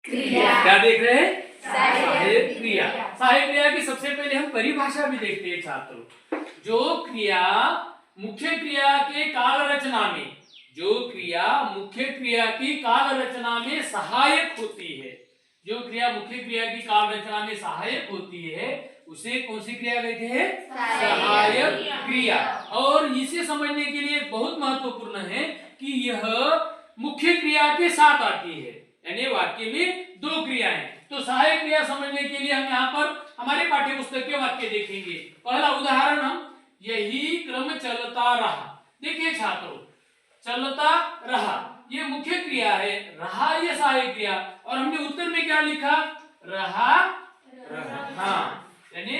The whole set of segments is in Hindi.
क्रिया। क्या देख रहे हैं? सहायक क्रिया। सहायक क्रिया की सबसे पहले हम परिभाषा भी देखते हैं छात्रों। जो क्रिया मुख्य क्रिया के काल रचना में, जो क्रिया मुख्य क्रिया की काल रचना में सहायक होती है, जो क्रिया मुख्य क्रिया की काल रचना में सहायक होती है, उसे कौन सी क्रिया कहते हैं? सहायक क्रिया। और इसे समझने के लिए बहुत महत्वपूर्ण है कि यह मुख्य क्रिया के साथ आती है, यानी वाक्य में दो क्रियाएं। तो सहायक क्रिया समझने के लिए हम यहाँ पर हमारे पाठ्य पुस्तक के वाक्य देखेंगे। पहला उदाहरण हम, यही क्रम चलता रहा। देखिए छात्रों, चलता रहा ये मुख्य क्रिया है, रहा ये सहायक क्रिया। और हमने उत्तर में क्या लिखा? रहा रहा। यानी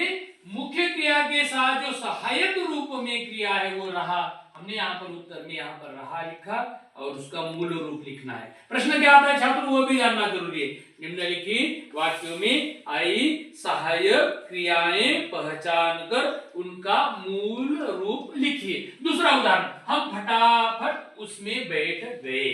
मुख्य क्रिया के साथ जो सहायक रूप में क्रिया है वो रहा। हमने यहाँ पर उत्तर में यहाँ पर रहा लिखा और उसका मूल रूप लिखना है। प्रश्न क्या आता है छात्रों, वो भी जानना जरूरी है। निम्नलिखित वाक्यों में आई सहायक क्रियाएं पहचान कर उनका मूल रूप लिखिए। दूसरा उदाहरण, हम फटाफट उसमें बैठ गए।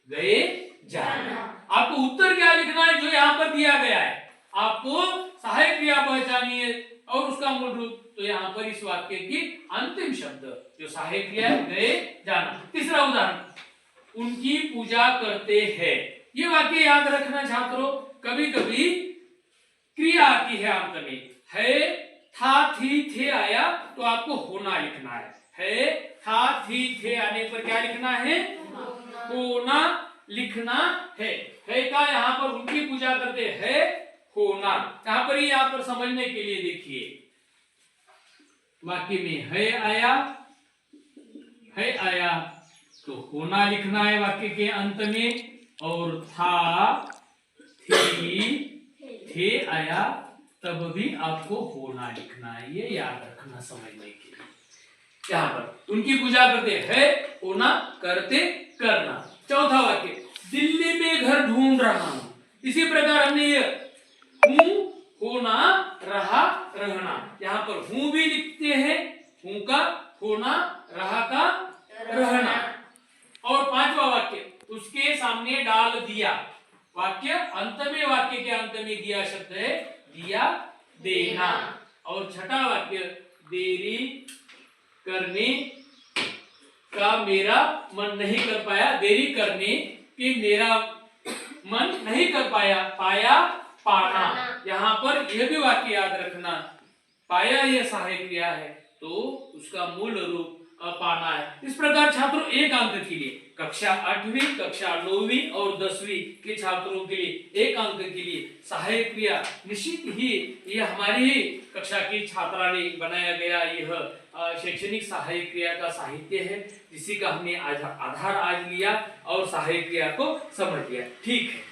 गए जाना। आपको उत्तर क्या लिखना है? जो यहाँ पर दिया गया है, आपको सहायक क्रिया पहचानिए और उसका मूल रूप। तो यहाँ पर इस वाक्य की अंतिम शब्द जो सहायक क्रिया है, गए जाना। तीसरा उदाहरण, उनकी पूजा करते हैं। ये वाक्य याद रखना छात्रों। कभी कभी क्रिया आती है अंत में, है था थी थे आया तो आपको होना लिखना है था थी थे आने पर क्या लिखना है? होना लिखना है का यहाँ पर उनकी पूजा करते है होना। यहाँ पर यहाँ पर समझने के लिए देखिए, वाक्य में है आया तो होना लिखना है वाक्य के अंत में, और था थी थे आया तब भी आपको होना लिखना है। ये याद रखना समझने के लिए। यहाँ पर उनकी पूजा करते है होना, करते करना। चौथा वाक्य, दिल्ली में घर ढूंढ रहा हूं। इसी प्रकार हमने ये हूं होना रहा रहना, यहाँ पर हूं भी लिखते हैं, हूं का होना, रहा का रहना। और पांचवा वाक्य, उसके सामने डाल दिया। वाक्य अंत में, वाक्य के अंत में दिया शब्द है, दिया देना। और छठा वाक्य, देरी करने का मेरा मन नहीं कर पाया। देरी करने की मेरा मन नहीं कर पाया, पाया पाना। यहाँ पर यह भी वाक्य याद रखना, पाया यह सहायक क्रिया है तो उसका मूल रूप पाना है। इस प्रकार छात्रों एक अंक के लिए, कक्षा 8वीं, कक्षा 9वीं और 10वीं के छात्रों के लिए एक अंक के लिए सहायक क्रिया निश्चित ही यह हमारी ही कक्षा की छात्रा ने बनाया गया यह शैक्षणिक सहायक क्रिया का साहित्य है, जिसी का हमने आधार आज लिया और सहायक क्रिया को समझ लिया। ठीक है।